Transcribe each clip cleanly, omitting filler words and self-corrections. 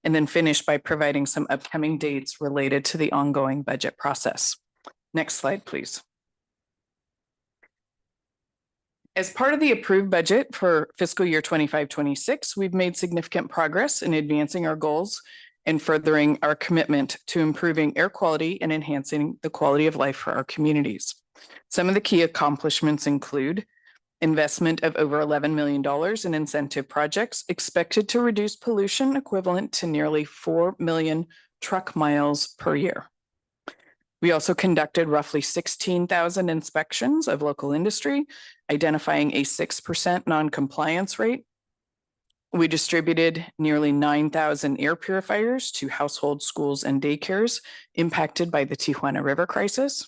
and then finish by providing some upcoming dates related to the ongoing budget process. Next slide, please. As part of the approved budget for fiscal year 25-26, we've made significant progress in advancing our goals and furthering our commitment to improving air quality and enhancing the quality of life for our communities. Some of the key accomplishments include investment of over $11 million in incentive projects expected to reduce pollution equivalent to nearly 4 million truck miles per year. We also conducted roughly 16,000 inspections of local industry, identifying a 6% non-compliance rate. We distributed nearly 9,000 air purifiers to households, schools, and daycares impacted by the Tijuana River crisis.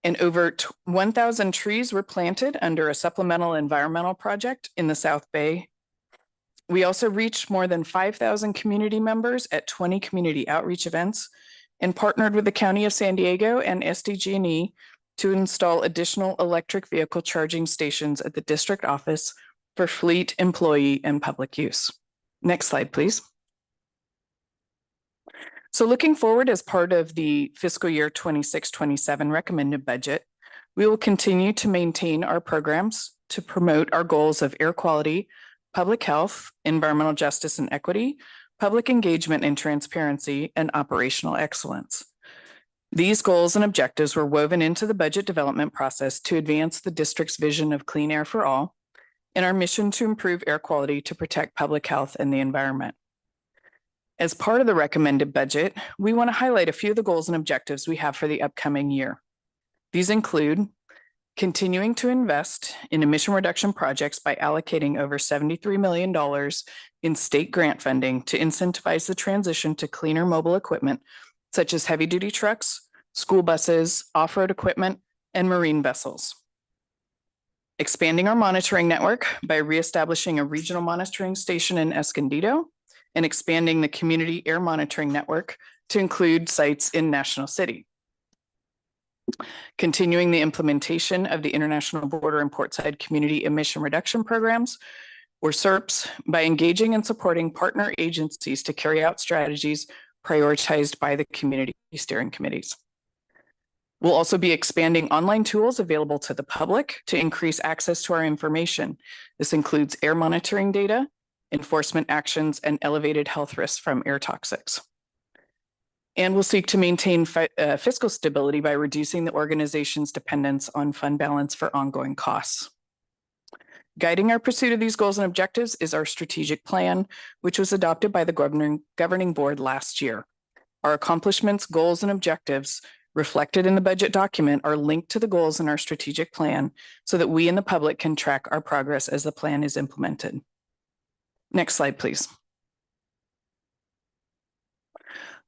And over 1,000 trees were planted under a supplemental environmental project in the South Bay. We also reached more than 5,000 community members at 20 community outreach events and partnered with the County of San Diego and SDG&E to install additional electric vehicle charging stations at the district office for fleet, employee, and public use. Next slide, please. So looking forward, as part of the fiscal year 26-27 recommended budget, we will continue to maintain our programs to promote our goals of air quality, public health, environmental justice and equity, public engagement and transparency, and operational excellence. These goals and objectives were woven into the budget development process to advance the district's vision of clean air for all and our mission to improve air quality to protect public health and the environment. As part of the recommended budget, we want to highlight a few of the goals and objectives we have for the upcoming year. These include continuing to invest in emission reduction projects by allocating over $73 million in state grant funding to incentivize the transition to cleaner mobile equipment, such as heavy-duty trucks, school buses, off-road equipment, and marine vessels. Expanding our monitoring network by reestablishing a regional monitoring station in Escondido and expanding the community air monitoring network to include sites in National City. Continuing the implementation of the International Border and Portside Community Emission Reduction Programs, or SERPs, by engaging and supporting partner agencies to carry out strategies prioritized by the community steering committees. We'll also be expanding online tools available to the public to increase access to our information. This includes air monitoring data, enforcement actions, and elevated health risks from air toxics. And we'll seek to maintain fiscal stability by reducing the organization's dependence on fund balance for ongoing costs. Guiding our pursuit of these goals and objectives is our strategic plan, which was adopted by the governing board last year. Our accomplishments, goals, and objectives reflected in the budget document are linked to the goals in our strategic plan so that we and the public can track our progress as the plan is implemented. Next slide, please.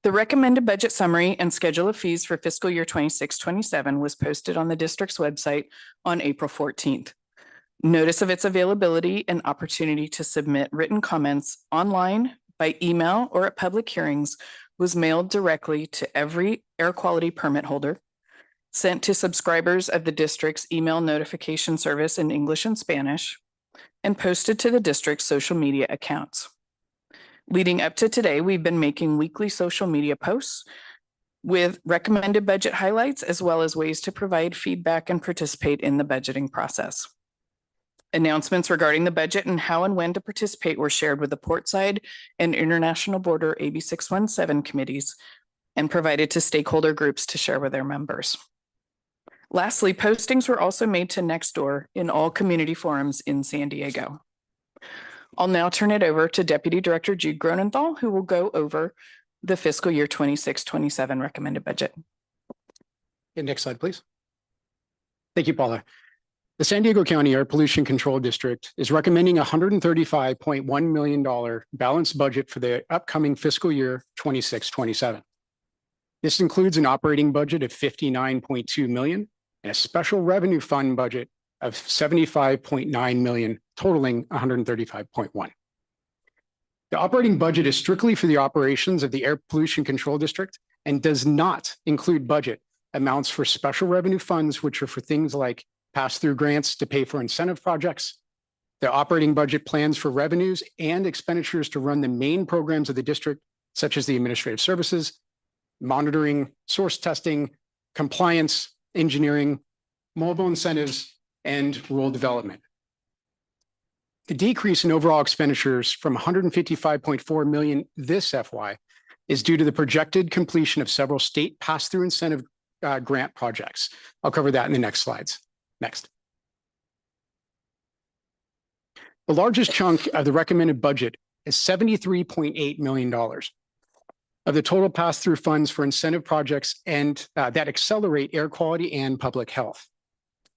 The recommended budget summary and schedule of fees for fiscal year 26-27 was posted on the district's website on April 14th. Notice of its availability and opportunity to submit written comments online, by email, or at public hearings was mailed directly to every air quality permit holder, sent to subscribers of the district's email notification service in English and Spanish, and posted to the district's social media accounts. Leading up to today, we've been making weekly social media posts with recommended budget highlights, as well as ways to provide feedback and participate in the budgeting process. Announcements regarding the budget and how and when to participate were shared with the Portside and International Border AB 617 committees and provided to stakeholder groups to share with their members. Lastly, postings were also made to Nextdoor in all community forums in San Diego. I'll now turn it over to Deputy Director Jude Gronenthal, who will go over the fiscal year 26-27 recommended budget. Okay, next slide, please. Thank you, Paula. The San Diego County Air Pollution Control District is recommending a $135.1 million balanced budget for the upcoming fiscal year 26-27. This includes an operating budget of $59.2 million and a special revenue fund budget of $75.9 million, totaling $135.1. The operating budget is strictly for the operations of the Air Pollution Control District and does not include budget amounts for special revenue funds, which are for things like pass-through grants to pay for incentive projects, The operating budget plans for revenues and expenditures to run the main programs of the district, such as the administrative services, monitoring, source testing, compliance, engineering, mobile incentives, and rural development. The decrease in overall expenditures from 155.4 million this FY is due to the projected completion of several state pass-through incentive grant projects. I'll cover that in the next slides. Next. The largest chunk of the recommended budget is $73.8 million of the total pass-through funds for incentive projects and that accelerate air quality and public health.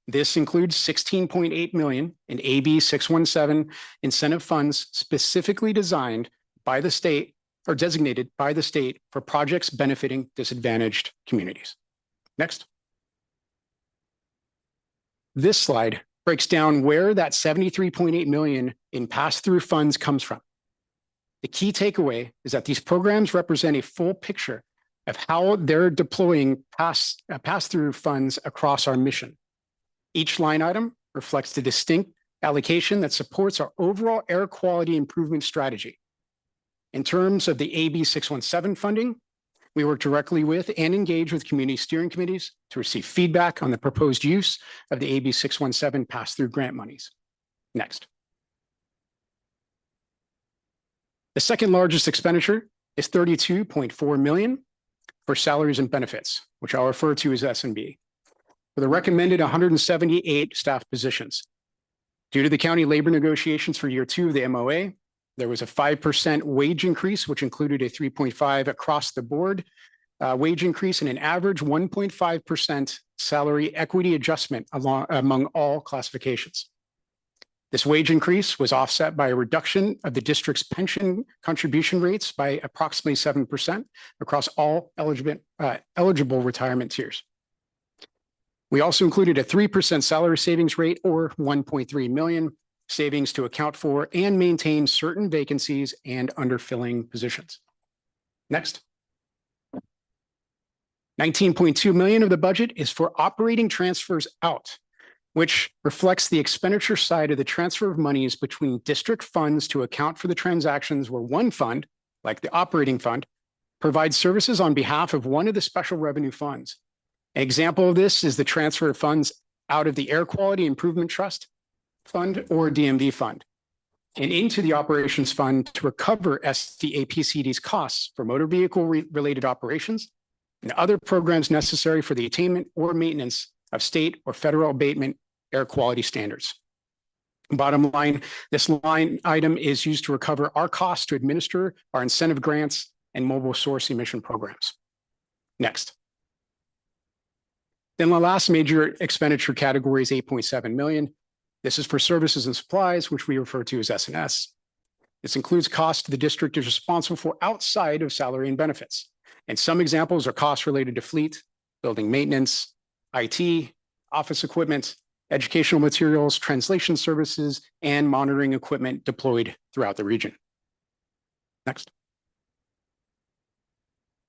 This includes $16.8 million in AB 617 incentive funds specifically designed by the state or designated by the state for projects benefiting disadvantaged communities. Next. This slide breaks down where that $73.8 million in pass-through funds comes from. The key takeaway is that these programs represent a full picture of how they're deploying pass-through funds across our mission. Each line item reflects the distinct allocation that supports our overall air quality improvement strategy. In terms of the AB 617 funding, we work directly with and engage with community steering committees to receive feedback on the proposed use of the AB 617 pass-through grant monies. Next. The second largest expenditure is $32.4 million for salaries and benefits, which I'll refer to as S&B, for the recommended 178 staff positions. Due to the county labor negotiations for year 2 of the MOA, there was a 5% wage increase, which included a 3.5 across the board wage increase and an average 1.5% salary equity adjustment among all classifications. This wage increase was offset by a reduction of the district's pension contribution rates by approximately 7% across all eligible retirement tiers. We also included a 3% salary savings rate or 1.3 million savings to account for and maintain certain vacancies and underfilling positions. Next. 19.2 million of the budget is for operating transfers out, which reflects the expenditure side of the transfer of monies between district funds to account for the transactions where one fund, like the operating fund, provides services on behalf of one of the special revenue funds. An example of this is the transfer of funds out of the Air Quality Improvement Trust Fund or DMV fund and into the operations fund to recover SDAPCD's costs for motor vehicle related operations and other programs necessary for the attainment or maintenance of state or federal abatement air quality standards. Bottom line, this line item is used to recover our costs to administer our incentive grants and mobile source emission programs. Next. Then the last major expenditure category is 8.7 million. This is for services and supplies, which we refer to as S&S. This includes costs the district is responsible for outside of salary and benefits. And some examples are costs related to fleet, building maintenance, IT, office equipment, educational materials, translation services, and monitoring equipment deployed throughout the region. Next.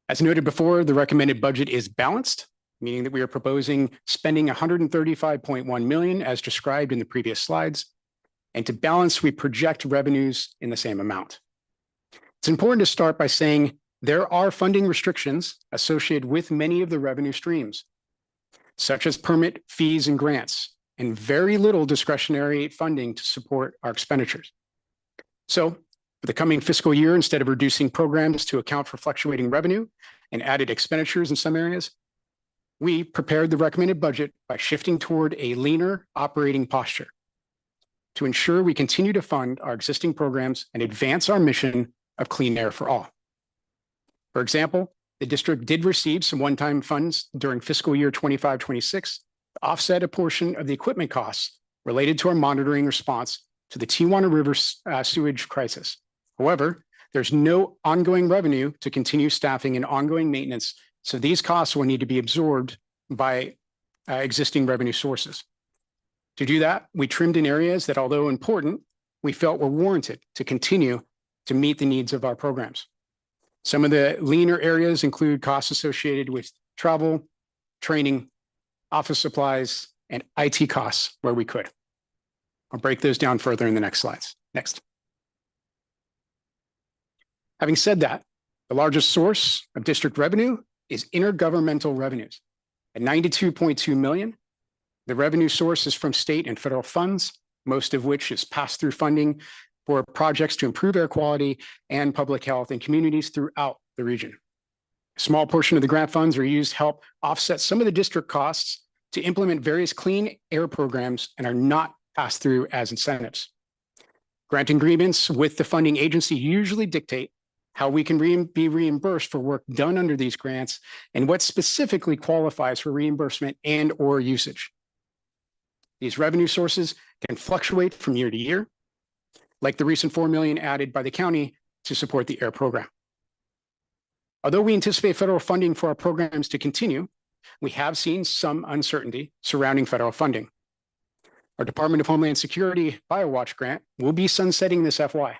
As noted before, the recommended budget is balanced, meaning that we are proposing spending 135.1 million as described in the previous slides. And to balance, we project revenues in the same amount. It's important to start by saying there are funding restrictions associated with many of the revenue streams, such as permit fees and grants, and very little discretionary funding to support our expenditures. So for the coming fiscal year, instead of reducing programs to account for fluctuating revenue and added expenditures in some areas, we prepared the recommended budget by shifting toward a leaner operating posture to ensure we continue to fund our existing programs and advance our mission of clean air for all. For example, the district did receive some one-time funds during fiscal year 25-26 to offset a portion of the equipment costs related to our monitoring response to the Tijuana River sewage crisis. However, there's no ongoing revenue to continue staffing and ongoing maintenance, so these costs will need to be absorbed by existing revenue sources. To do that, we trimmed in areas that, although important, we felt were warranted to continue to meet the needs of our programs. Some of the leaner areas include costs associated with travel, training, office supplies, and IT costs where we could. I'll break those down further in the next slides. Next. Having said that, the largest source of district revenue is intergovernmental revenues. At 92.2 million, the revenue source is from state and federal funds, most of which is pass-through funding for projects to improve air quality and public health in communities throughout the region. A small portion of the grant funds are used to help offset some of the district costs to implement various clean air programs and are not passed through as incentives. Grant agreements with the funding agency usually dictate how we can be reimbursed for work done under these grants and what specifically qualifies for reimbursement and or usage. These revenue sources can fluctuate from year to year, like the recent 4 million added by the county to support the air program. Although we anticipate federal funding for our programs to continue, we have seen some uncertainty surrounding federal funding. Our Department of Homeland Security BioWatch grant will be sunsetting this FY,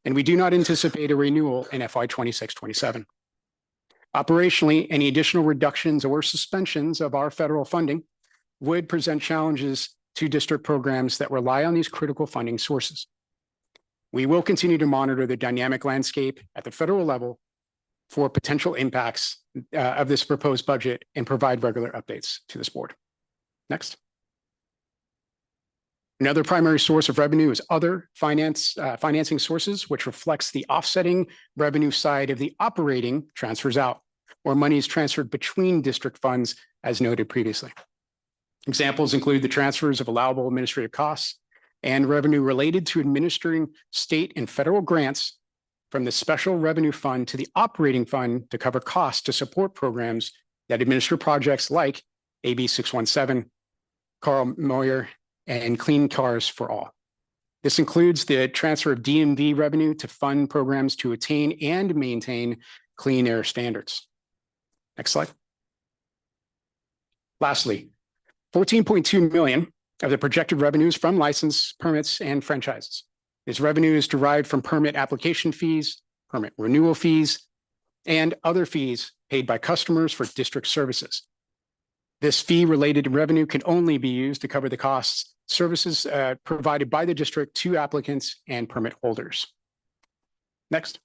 and we do not anticipate a renewal in FY 26-27. Operationally, any additional reductions or suspensions of our federal funding would present challenges to district programs that rely on these critical funding sources. We will continue to monitor the dynamic landscape at the federal level for potential impacts of this proposed budget and provide regular updates to this board. Next. Another primary source of revenue is other financing sources, which reflects the offsetting revenue side of the operating transfers out, or money is transferred between district funds, as noted previously. Examples include the transfers of allowable administrative costs and revenue related to administering state and federal grants from the special revenue fund to the operating fund to cover costs to support programs that administer projects like AB 617, Carl Moyer, and Clean Cars for All. This includes the transfer of DMV revenue to fund programs to attain and maintain clean air standards. Next slide. Lastly, 14.2 million of the projected revenues from license, permits, and franchises. This revenue is derived from permit application fees, permit renewal fees, and other fees paid by customers for district services. This fee-related revenue can only be used to cover the costs services provided by the district to applicants and permit holders. Next.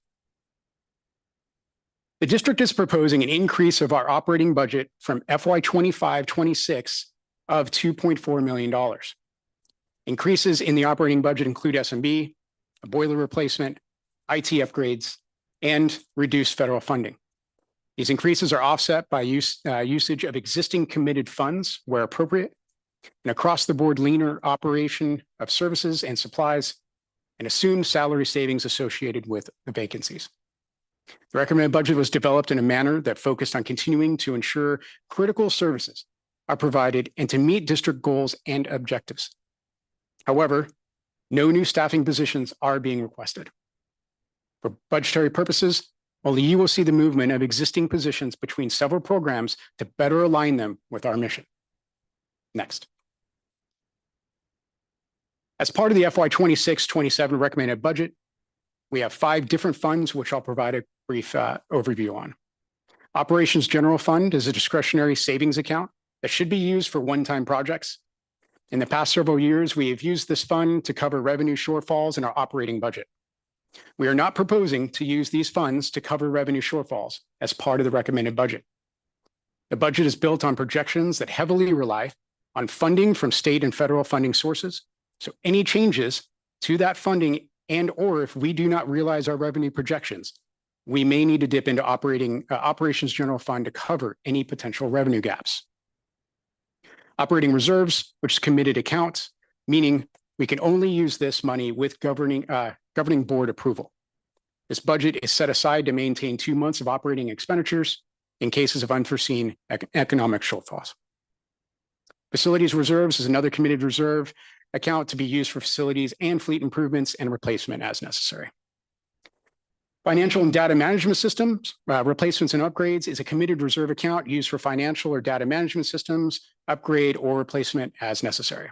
The district is proposing an increase of our operating budget from FY 25-26 of $2.4 million. Increases in the operating budget include SMB, a boiler replacement, IT upgrades, and reduced federal funding. These increases are offset by usage of existing committed funds where appropriate, and across the board leaner operation of services and supplies, and assumed salary savings associated with the vacancies. The recommended budget was developed in a manner that focused on continuing to ensure critical services are provided and to meet district goals and objectives. However, no new staffing positions are being requested. For budgetary purposes, only you will see the movement of existing positions between several programs to better align them with our mission. Next. As part of the FY 26-27 recommended budget, we have 5 different funds, which I'll provide a brief overview on. Operations General Fund is a discretionary savings account that should be used for one-time projects. In the past several years, we have used this fund to cover revenue shortfalls in our operating budget. We are not proposing to use these funds to cover revenue shortfalls as part of the recommended budget. The budget is built on projections that heavily rely on funding from state and federal funding sources. So any changes to that funding and or if we do not realize our revenue projections, we may need to dip into Operations General Fund to cover any potential revenue gaps. Operating reserves, which is committed accounts, meaning we can only use this money with governing board approval. This budget is set aside to maintain 2 months of operating expenditures in cases of unforeseen economic shortfalls. Facilities reserves is another committed reserve account to be used for facilities and fleet improvements and replacement as necessary. Financial and data management systems, replacements and upgrades is a committed reserve account used for financial or data management systems, upgrade or replacement as necessary.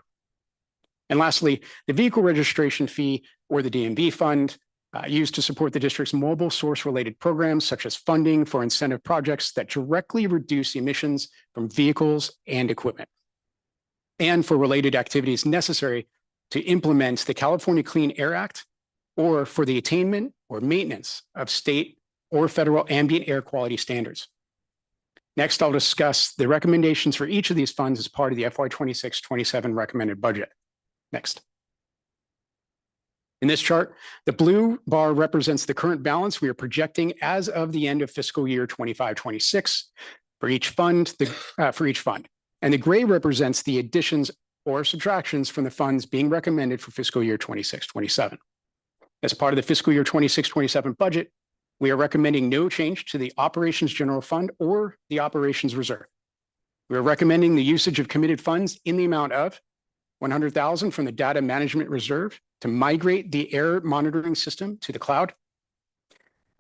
And lastly, the vehicle registration fee or the DMV fund used to support the district's mobile source related programs, such as funding for incentive projects that directly reduce emissions from vehicles and equipment, and for related activities necessary to implement the California Clean Air Act or for the attainment or maintenance of state or federal ambient air quality standards. Next, I'll discuss the recommendations for each of these funds as part of the FY 26-27 recommended budget. Next. In this chart, the blue bar represents the current balance we are projecting as of the end of fiscal year 25-26 for each fund, and the gray represents the additions or subtractions from the funds being recommended for fiscal year 26-27. As part of the fiscal year 26-27 budget, we are recommending no change to the Operations General Fund or the Operations Reserve. We are recommending the usage of committed funds in the amount of $100,000 from the Data Management Reserve to migrate the air monitoring system to the cloud,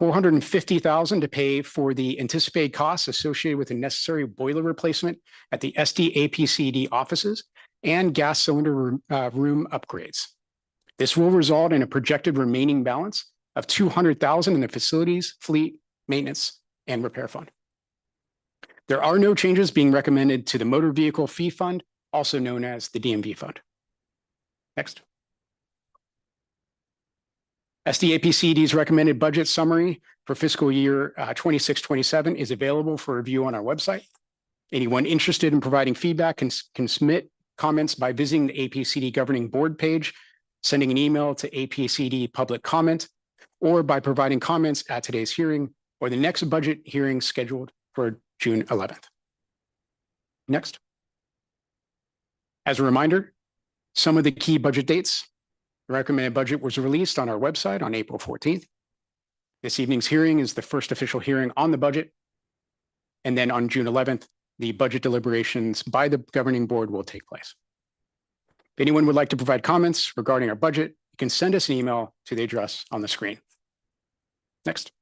$450,000 to pay for the anticipated costs associated with the necessary boiler replacement at the SDAPCD offices and gas cylinder room upgrades. This will result in a projected remaining balance of $200,000 in the facilities, fleet, maintenance, and repair fund. There are no changes being recommended to the Motor Vehicle Fee Fund, also known as the DMV Fund. Next. SDAPCD's recommended budget summary for fiscal year 26-27 is available for review on our website. Anyone interested in providing feedback can submit comments by visiting the APCD Governing Board page, sending an email to APCD Public Comment, or by providing comments at today's hearing or the next budget hearing scheduled for June 11th. Next. As a reminder, some of the key budget dates. The recommended budget was released on our website on April 14th. This evening's hearing is the first official hearing on the budget. And then on June 11th, the budget deliberations by the governing board will take place. If anyone would like to provide comments regarding our budget, you can send us an email to the address on the screen. Next.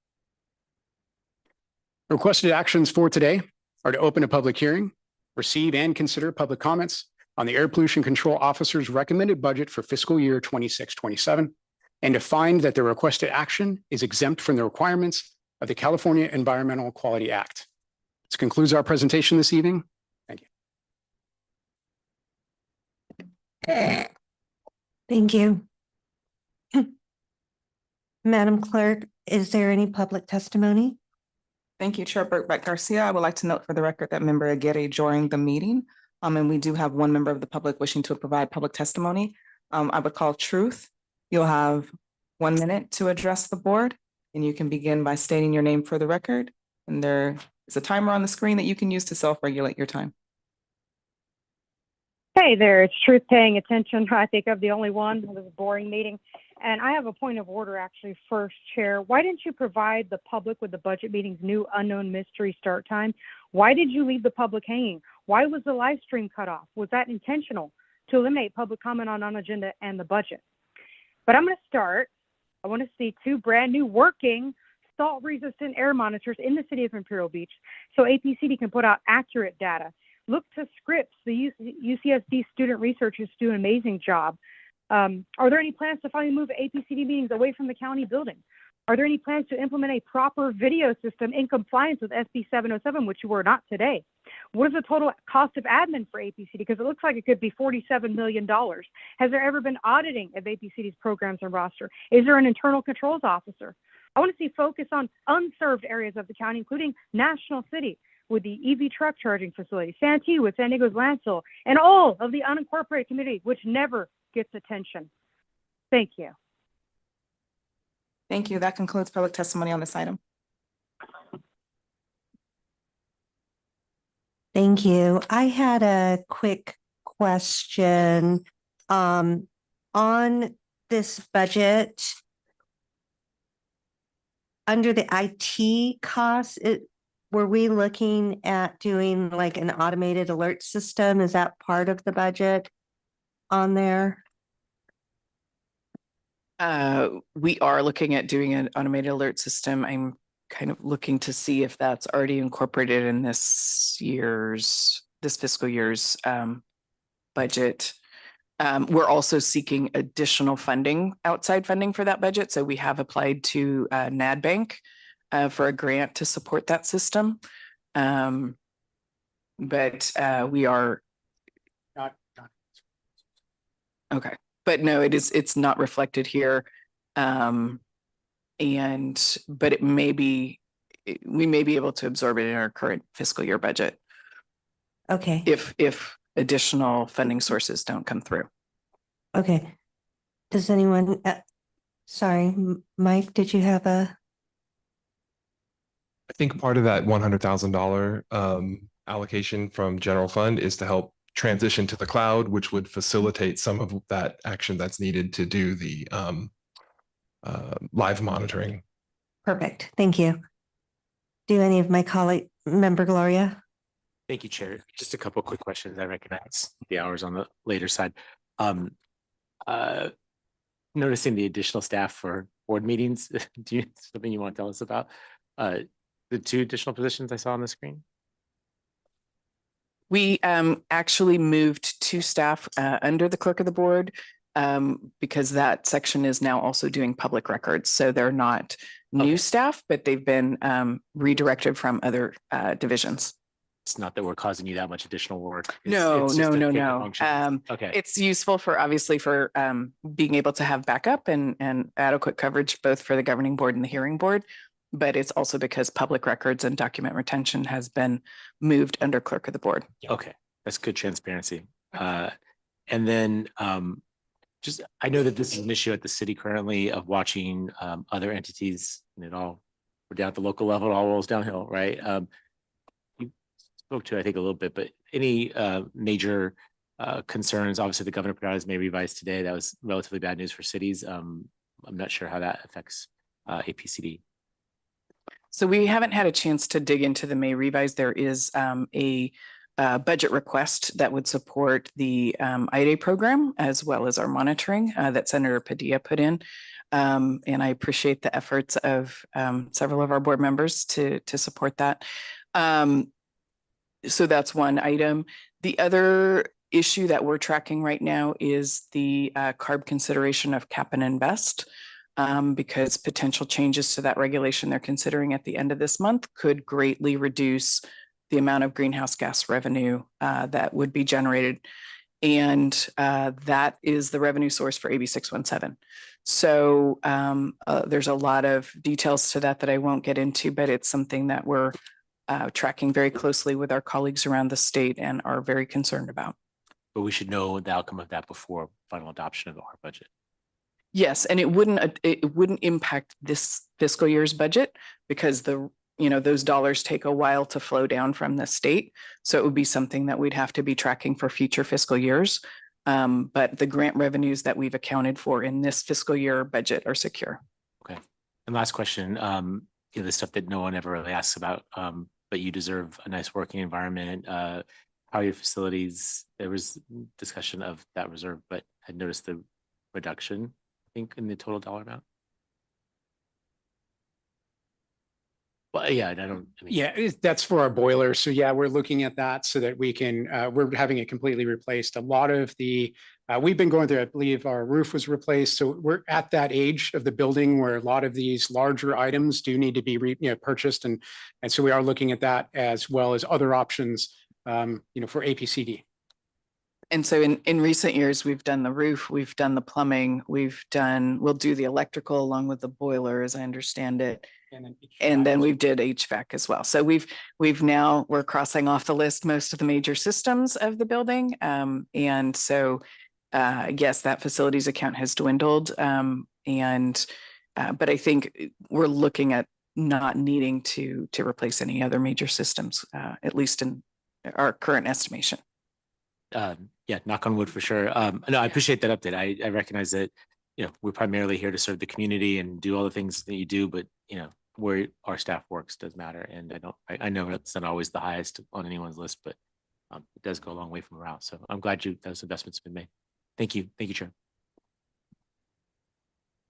Requested actions for today are to open a public hearing, receive and consider public comments on the Air Pollution Control Officer's recommended budget for fiscal year 26-27, and to find that the requested action is exempt from the requirements of the California Environmental Quality Act. This concludes our presentation this evening. Thank you. Thank you. Madam Clerk, is there any public testimony? Thank you, Chair Burkbeck Garcia. I would like to note for the record that Member Aguirre joined the meeting, and we do have one member of the public wishing to provide public testimony. I would call Truth. You'll have 1 minute to address the board, and you can begin by stating your name for the record. And there is a timer on the screen that you can use to self-regulate your time. Hey there, it's Truth paying attention. I think I'm the only one. It was a boring meeting. And I have a point of order actually first, Chair. Why didn't you provide the public with the budget meeting's new unknown mystery start time? Why did you leave the public hanging? Why was the live stream cut off? Was that intentional to eliminate public comment on agenda and the budget? But I'm going to start. I want to see 2 brand new working salt resistant air monitors in the city of Imperial Beach so APCD can put out accurate data. Look to Scripps, the UCSD student researchers do an amazing job. Are there any plans to finally move APCD meetings away from the county building? Are there any plans to implement a proper video system in compliance with SB 707, which you were not today? What is the total cost of admin for APCD? Because it looks like it could be $47 million. Has there ever been auditing of APCD's programs and roster? Is there an internal controls officer? I want to see focus on unserved areas of the county, including National City with the EV truck charging facility, Santee with San Diego's landfill, and all of the unincorporated community, which never gets attention. Thank you. Thank you. That concludes public testimony on this item. Thank you. I had a quick question on this budget. Under the IT costs, were we looking at doing like an automated alert system? Is that part of the budget on there? We are looking at doing an automated alert system. I'm kind of looking to see if that's already incorporated in this fiscal year's budget. We're also seeking additional funding, outside funding for that budget. So we have applied to NADBank for a grant to support that system. But we are Not. okay. But no, it's not reflected here. But it may be, we may be able to absorb it in our current fiscal year budget Okay, if additional funding sources don't come through. okay. Does anyone, sorry, Mike, did you have a? I think part of that $100,000 allocation from general fund is to help transition to the cloud, which would facilitate some of that action that's needed to do the live monitoring. Perfect, thank you. Do any of my colleague, Member Gloria? Thank you, Chair. Just a couple of quick questions. I recognize the hours on the later side. Noticing the additional staff for board meetings, do you something you want to tell us about? The 2 additional positions I saw on the screen? We actually moved 2 staff under the clerk of the board because that section is now also doing public records. So they're not new staff, but they've been redirected from other divisions. It's not that we're causing you that much additional work. No. Okay. It's useful for obviously for being able to have backup and adequate coverage both for the governing board and the hearing board. But it's also because public records and document retention has been moved under clerk of the board. Okay, that's good transparency. And then just, I know that this is an issue at the city currently of watching other entities, and we're down at the local level, it all rolls downhill, right? You spoke to, I think, a little bit, but any major concerns? Obviously, the governor put out his May revise today. That was relatively bad news for cities. I'm not sure how that affects APCD. So we haven't had a chance to dig into the May revise. There is a budget request that would support the IDA program as well as our monitoring that Senator Padilla put in. And I appreciate the efforts of several of our board members to support that. So that's one item. The other issue that we're tracking right now is the CARB consideration of cap and invest. Because potential changes to that regulation they're considering at the end of this month could greatly reduce the amount of greenhouse gas revenue that would be generated. And that is the revenue source for AB 617. So there's a lot of details to that I won't get into, but it's something that we're tracking very closely with our colleagues around the state and are very concerned about. But we should know the outcome of that before final adoption of our budget. Yes, and it wouldn't impact this fiscal year's budget because those dollars take a while to flow down from the state. So it would be something that we'd have to be tracking for future fiscal years. But the grant revenues that we've accounted for in this fiscal year budget are secure. Okay. And last question, the stuff that no one ever really asks about, but you deserve a nice working environment. How are your facilities? There was discussion of that reserve, but I noticed the reduction, I think, in the total dollar amount. Well, yeah, That's for our boiler. So yeah, we're looking at that so that we can, we're having it completely replaced. A lot of the, we've been going through, I believe our roof was replaced. So we're at that age of the building where a lot of these larger items do need to be purchased. And so we are looking at that as well as other options, for APCD. And so in recent years, we've done the roof, we've done the plumbing, we'll do the electrical along with the boiler, as I understand it. And then we did HVAC as well. So we're crossing off the list most of the major systems of the building. And so yes, that facilities account has dwindled. But I think we're looking at not needing to replace any other major systems, at least in our current estimation. Knock on wood for sure. No, I appreciate that update. I recognize that, we're primarily here to serve the community and do all the things that you do, but where our staff works does matter. And I know that's not always the highest on anyone's list, but it does go a long way from morale. So I'm glad those investments have been made. Thank you. Thank you, Chair.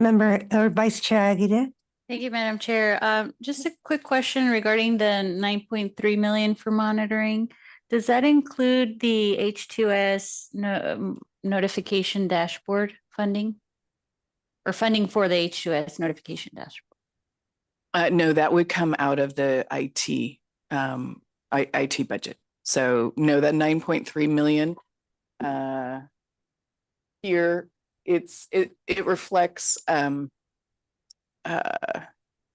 Member or Vice Chair Aguirre? Thank you, Madam Chair. Just a quick question regarding the 9.3 million for monitoring. Does that include the H2S notification dashboard funding? Or funding for the H2S notification dashboard? No, that would come out of the IT budget. So no, that 9.3 million here it reflects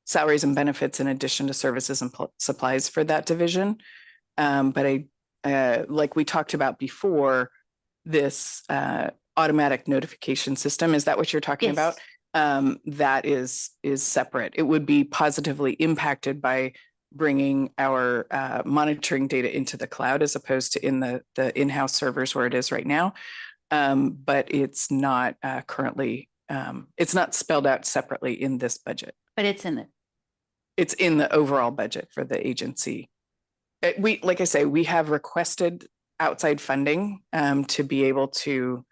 salaries and benefits in addition to services and supplies for that division. But like we talked about before, this automatic notification system, is that what you're talking about? That is separate. It would be positively impacted by bringing our monitoring data into the cloud as opposed to in the in-house servers where it is right now. But it's not currently, it's not spelled out separately in this budget. But it's in it. It's in the overall budget for the agency. Like I say, we have requested outside funding to be able to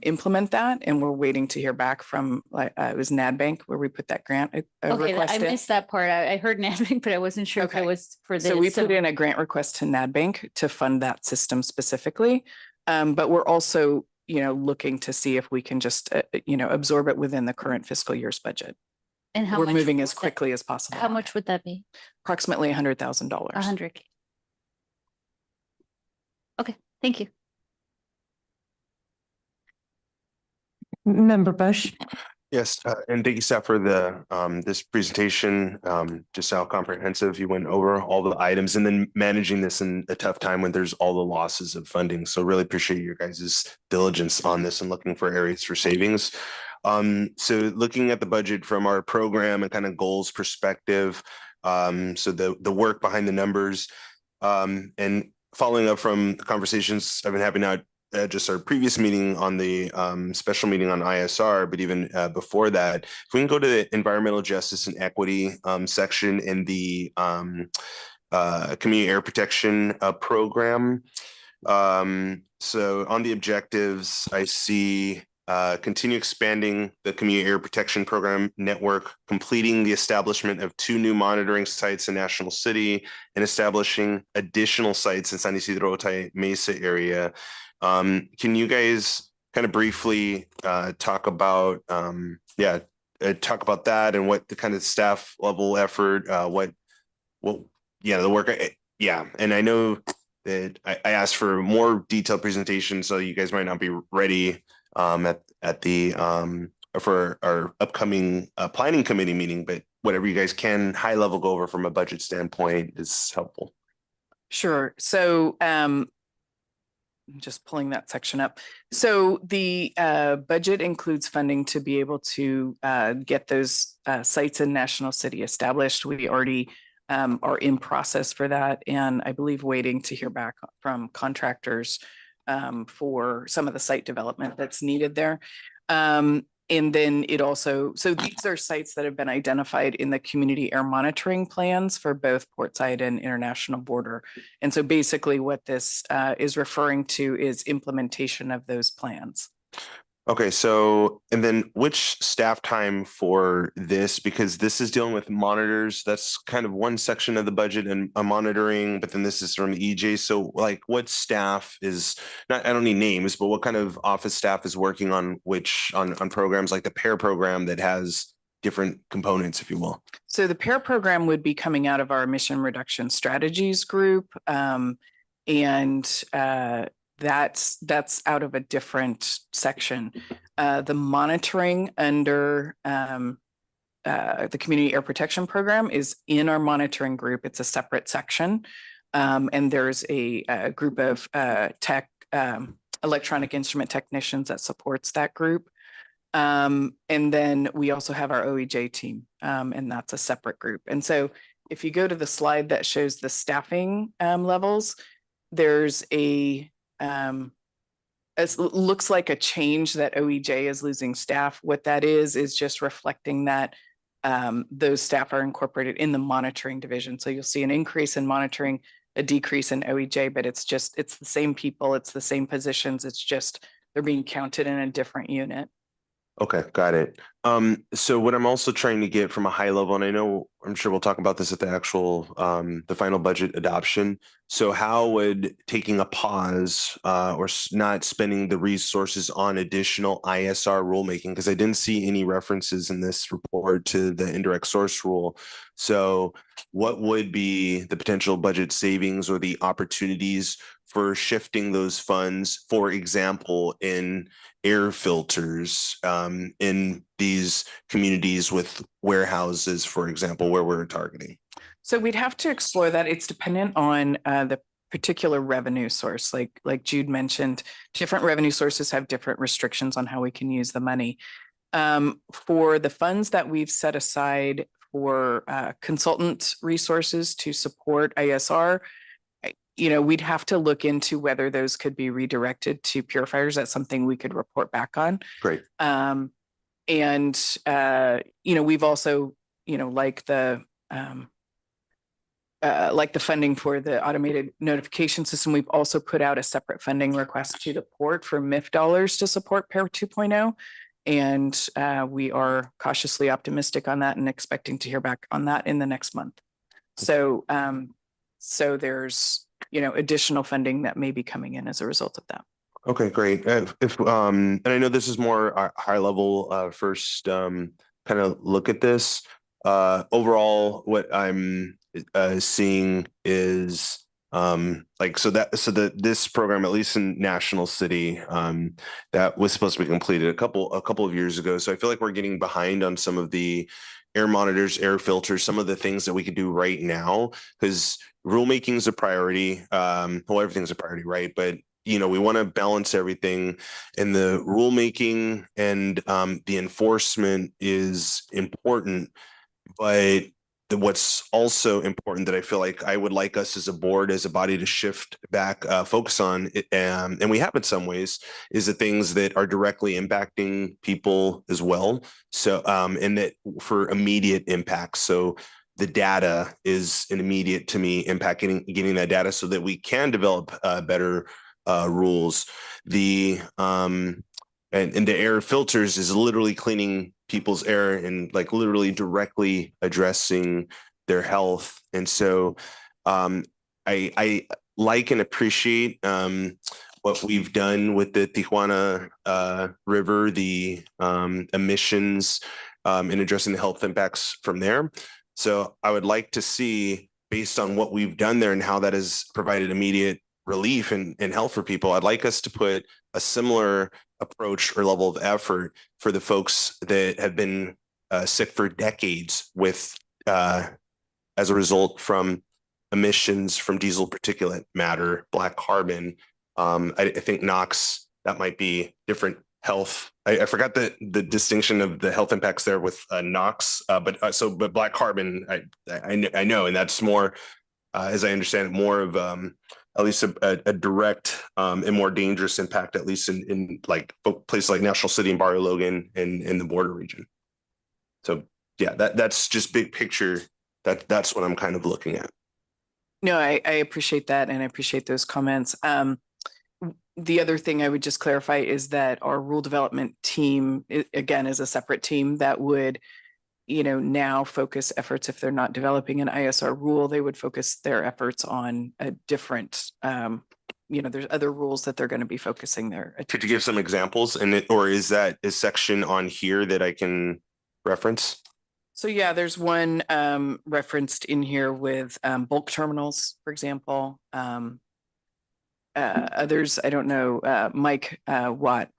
implement that, and we're waiting to hear back from it was NADBank where we put that grant Okay, request I in. missed that part. I heard NASDAQ, but I wasn't sure if it Okay. was for this. So we put in a grant request to NADBank to fund that system specifically. But we're also, looking to see if we can just, absorb it within the current fiscal year's budget. And how We're much moving would as that- quickly as possible. How much would that be? Approximately $100,000. 100K. Okay, thank you. Member Bush. Yes, and thank you, staff, for the this presentation. Just how comprehensive you went over all the items, and then managing this in a tough time when there's all the losses of funding. So really appreciate your guys' diligence on this and looking for areas for savings. So looking at the budget from our program and kind of goals perspective, so the work behind the numbers, and following up from the conversations I've been having out just our previous meeting on the special meeting on ISR, but even before that, if we can go to the environmental justice and equity section in the community air protection program. So on the objectives, I see continue expanding the community air protection program network, completing the establishment of 2 new monitoring sites in National City, and establishing additional sites in San Isidro Otay Mesa area. Can you guys kind of briefly talk about talk about that and what the kind of staff level effort, the work, and I know that I asked for more detailed presentation, so you guys might not be ready at the for our upcoming planning committee meeting, but whatever you guys can high level go over from a budget standpoint is helpful. Sure. So I'm just pulling that section up. So the budget includes funding to be able to get those sites in National City established. We already are in process for that, and I believe waiting to hear back from contractors for some of the site development that's needed there. And then it also, so these are sites that have been identified in the community air monitoring plans for both Portside and International Border. And so basically what this is referring to is implementation of those plans. Okay, so, and then which staff time for this, because this is dealing with monitors, that's kind of one section of the budget and monitoring, but then this is from EJ. So like what staff is, not, I don't need names, but what kind of office staff is working on which, on programs like the PAIR program that has different components, if you will? So the PAIR program would be coming out of our emission reduction strategies group. That's out of a different section. The monitoring under the community air protection program is in our monitoring group. It's a separate section. And there's a group of electronic instrument technicians that supports that group. And then we also have our OEJ team, and that's a separate group. And so if you go to the slide that shows the staffing levels, there's it looks like a change that OEJ is losing staff. What that is just reflecting that those staff are incorporated in the monitoring division. So you'll see an increase in monitoring, a decrease in OEJ, but it's the same people, it's the same positions. It's just they're being counted in a different unit. Okay, got it. So what I'm also trying to get from a high level, and I know I'm sure we'll talk about this at the actual the final budget adoption. So how would taking a pause or not spending the resources on additional ISR rulemaking, because I didn't see any references in this report to the indirect source rule. So what would be the potential budget savings or the opportunities for shifting those funds, for example, in air filters in these communities with warehouses, for example, where we're targeting? So we'd have to explore that. It's dependent on the particular revenue source. Like Jude mentioned, different revenue sources have different restrictions on how we can use the money. For the funds that we've set aside for consultant resources to support ISR, we'd have to look into whether those could be redirected to purifiers. That's something we could report back on. Great. We've also, like the funding for the automated notification system, we've also put out a separate funding request to the port for MIF dollars to support PAIR 2.0. And we are cautiously optimistic on that and expecting to hear back on that in the next month. So there's, additional funding that may be coming in as a result of that. Okay, great. And I know this is more high level first kind of look at this. Overall, what I'm seeing is this program, at least in National City, that was supposed to be completed a couple of years ago. So I feel like we're getting behind on some of the air monitors, air filters, some of the things that we could do right now, because rulemaking is a priority. Everything's a priority, right? But we want to balance everything, and the rulemaking and the enforcement is important. But what's also important that I feel like I would like us as a board, as a body, to shift back, focus on, and we have in some ways, is the things that are directly impacting people as well. So, and that for immediate impacts. So the data is an immediate, to me, impact, getting that data so that we can develop better rules. And the air filters is literally cleaning people's air and literally directly addressing their health. And so I like and appreciate what we've done with the Tijuana River, the emissions, and addressing the health impacts from there. So I would like to see, based on what we've done there and how that has provided immediate relief and health for people, I'd like us to put a similar approach or level of effort for the folks that have been sick for decades with as a result from emissions from diesel particulate matter, black carbon. I think NOx, that might be different health. I forgot the distinction of the health impacts there with NOx, but black carbon, I know, and that's more, as I understand it, more of at least a direct and more dangerous impact, at least in places like National City and Barrio Logan and in the border region. So yeah, that's just big picture. That's what I'm kind of looking at. No, I appreciate that, and I appreciate those comments. The other thing I would just clarify is that our rule development team, again, is a separate team that would, now focus efforts. If they're not developing an ISR rule, they would focus their efforts on a different, there's other rules that they're going to be focusing their attention. Could you give some examples? Or is that a section on here that I can reference? So yeah, there's one referenced in here with bulk terminals, for example. Others, I don't know, Mike Watt,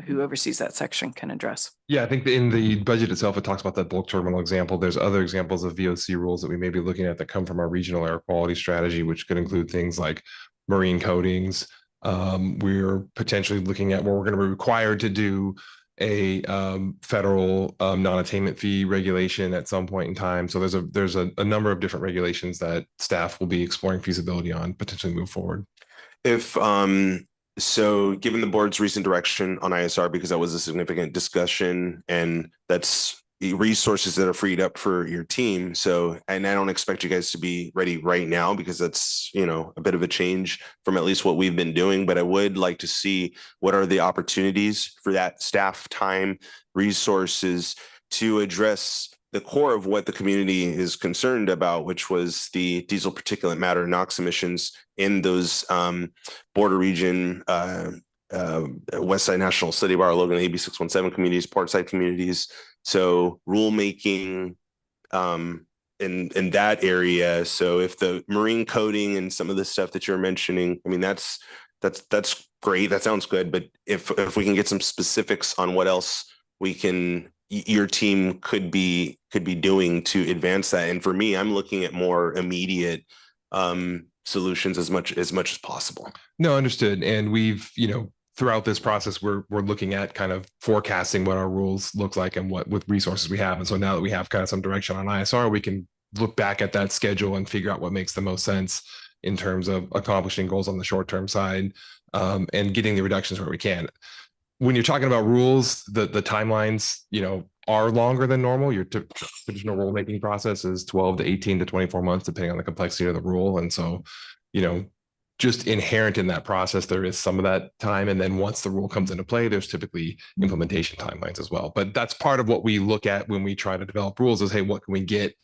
who oversees that section, can address. Yeah, I think in the budget itself, it talks about that bulk terminal example. There's other examples of VOC rules that we may be looking at that come from our regional air quality strategy, which could include things like marine coatings. We're potentially looking at where we're going to be required to do a federal non-attainment fee regulation at some point in time. So there's a number of different regulations that staff will be exploring feasibility on, potentially move forward. If so, given the board's recent direction on ISR, because that was a significant discussion, and that's resources that are freed up for your team. So, and I don't expect you guys to be ready right now, because that's, a bit of a change from at least what we've been doing. But I would like to see what are the opportunities for that staff time, resources to address the core of what the community is concerned about, which was the diesel particulate matter, NOx emissions in those border region, West Side National City, Barrio Logan, AB 617 communities, Portside communities. So rulemaking in that area. So if the marine coding and some of the stuff that you're mentioning, I mean, that's great. That sounds good. But if we can get some specifics on what else your team could be doing to advance that. And for me, I'm looking at more immediate solutions as much as possible. No, understood. And we've, throughout this process, we're looking at kind of forecasting what our rules look like and what with resources we have. And so now that we have kind of some direction on ISR, we can look back at that schedule and figure out what makes the most sense in terms of accomplishing goals on the short-term side, and getting the reductions where we can. When you're talking about rules, the timelines, are longer than normal. Your traditional rulemaking process is 12 to 18 to 24 months, depending on the complexity of the rule. And so, just inherent in that process, there is some of that time. And then once the rule comes into play, there's typically implementation timelines as well. But that's part of what we look at when we try to develop rules is, hey, what can we get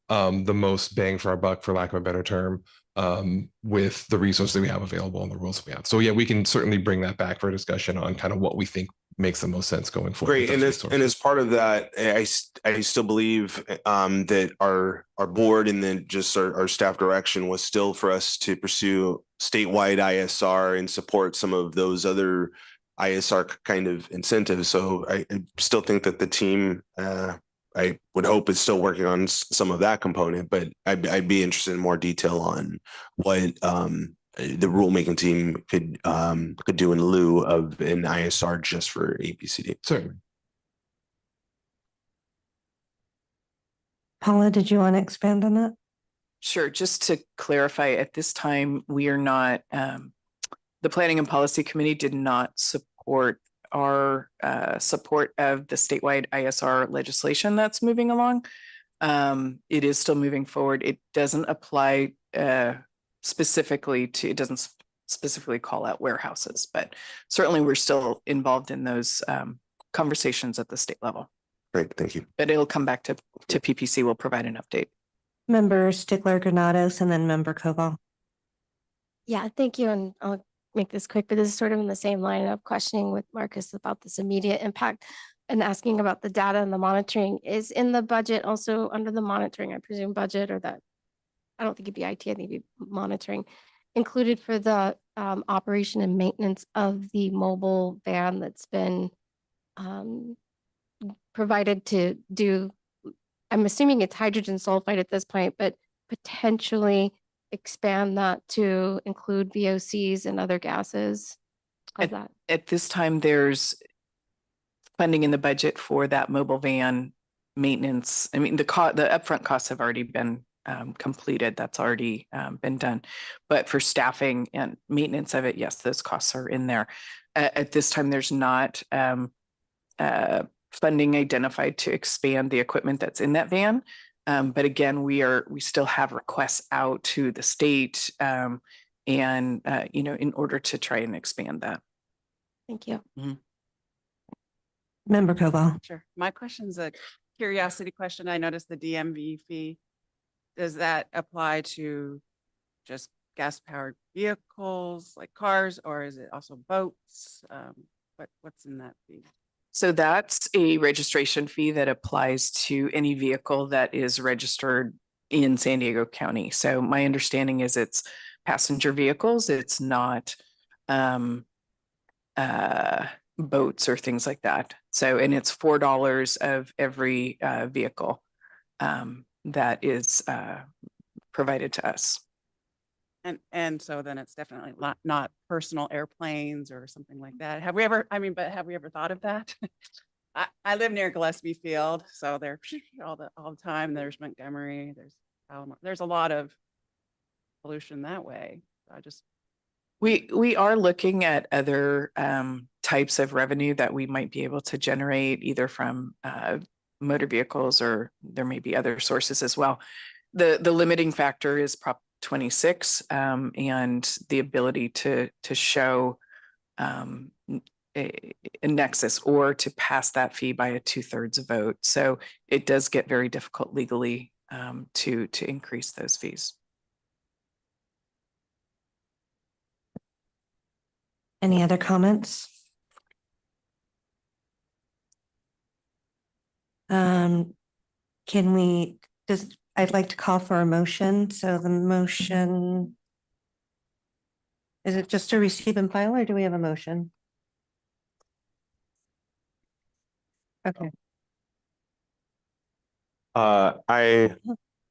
the most bang for our buck, for lack of a better term, with the resources that we have available and the rules that we have. So yeah, we can certainly bring that back for a discussion on kind of what we think makes the most sense going forward. Great. And as part of that, I still believe that our board and then just our staff direction was still for us to pursue statewide ISR and support some of those other ISR kind of incentives. So I still think that the team, I would hope, is still working on some of that component, but I'd be interested in more detail on what the rulemaking team could do in lieu of an ISR just for APCD. Certainly. Paula, did you want to expand on that? Sure. Just to clarify, at this time, we are not, the Planning and Policy Committee did not support our support of the statewide ISR legislation that's moving along. It is still moving forward. It doesn't apply specifically to, it doesn't specifically call out warehouses, but certainly we're still involved in those conversations at the state level. Great, thank you. But it'll come back to PPC. We'll provide an update. Member Stickler Granados and then Member Koval. Yeah, thank you. And I'll make this quick, but this is sort of in the same line of questioning with Marcus about this immediate impact and asking about the data and the monitoring. Is in the budget also under the monitoring, I presume, budget, or that, I don't think it'd be IT, I think it'd be monitoring, included for the operation and maintenance of the mobile van that's been provided to do, I'm assuming it's hydrogen sulfide at this point, but potentially expand that to include VOCs and other gases of that. At this time, there's funding in the budget for that mobile van maintenance. I mean, the upfront costs have already been completed. That's already been done. But for staffing and maintenance of it, yes, those costs are in there. At this time, there's not funding identified to expand the equipment that's in that van. But again, we still have requests out to the state and, in order to try and expand that. Thank you. Mm-hmm. Member Koval. Sure. My question's a curiosity question. I noticed the DMV fee. Does that apply to just gas-powered vehicles like cars, or is it also boats? What's in that fee? So that's a registration fee that applies to any vehicle that is registered in San Diego County. So my understanding is it's passenger vehicles. It's not boats or things like that. So, and it's $4 of every vehicle that is provided to us. And so then it's definitely not personal airplanes or something like that. Have we ever thought of that? I live near Gillespie Field, so they're all the time. There's Montgomery, there's a lot of pollution that way. We are looking at other types of revenue that we might be able to generate either from motor vehicles, or there may be other sources as well. The limiting factor is Prop 26 and the ability to show a nexus or to pass that fee by a 2/3 vote. So it does get very difficult legally to increase those fees. Any other comments? I'd like to call for a motion. So the motion. Is it just to receive and file, or do we have a motion? Okay,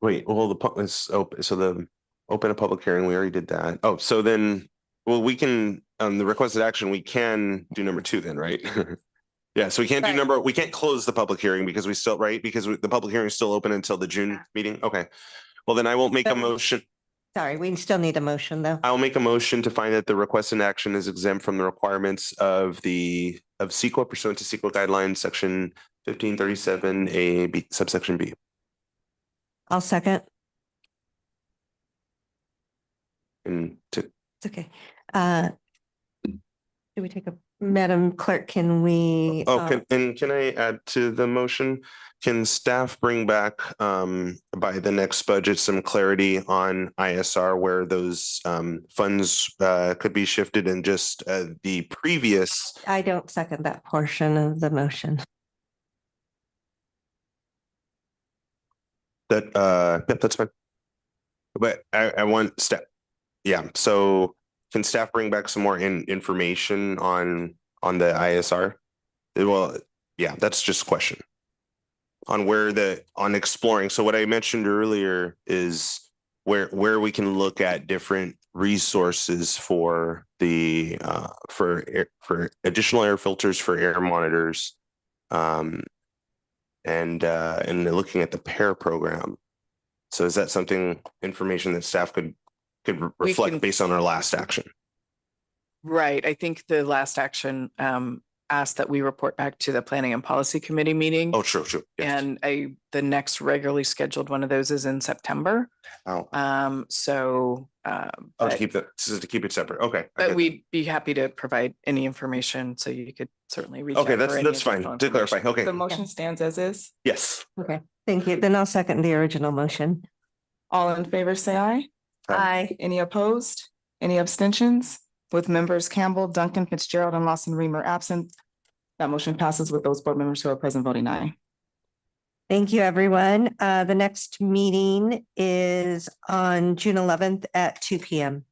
Wait, well, let's open, so open a public hearing, we already did that. Oh, so then, well, we can, the requested action, we can do number 2 then, right? Yeah, so we can't do we can't close the public hearing because we still, right? Because the public hearing is still open until the June meeting. Okay. Well, then I won't make a motion. sorry, we still need a motion though. I'll make a motion to find that the requested action is exempt from the requirements of CEQA pursuant to CEQA guidelines, section 1537 A, subsection B. I'll second. And to, It's okay. Do we take a, Madam Clerk, can we? can I add to the motion? Can staff bring back by the next budget some clarity on ISR where those funds could be shifted, and just the previous? I don't second that portion of the motion. Yep, that's fine. But I want staff. Yeah, so can staff bring back some more information on the ISR? Well, yeah, that's just a question. On on exploring. So what I mentioned earlier is where we can look at different resources for the for additional air filters for air monitors, and looking at the PAIR program. So is that information that staff could reflect based on our last action? Right. I think the last action asked that we report back to the Planning and Policy Committee meeting. Oh, true. Yes. And the next regularly scheduled one of those is in September. Oh. So to keep it separate. Okay. But we'd be happy to provide any information, so you could certainly reach out. Okay, for any that's fine. additional To clarify. information. Okay. The motion stands as is. Yes. Okay, thank you. Then I'll second the original motion. All in favor, say aye. Aye. Any opposed? Any abstentions? With members Campbell, Duncan, Fitzgerald, and Lawson Reamer absent, that motion passes with those board members who are present voting aye. Thank you, everyone. The next meeting is on June 11th at 2 p.m.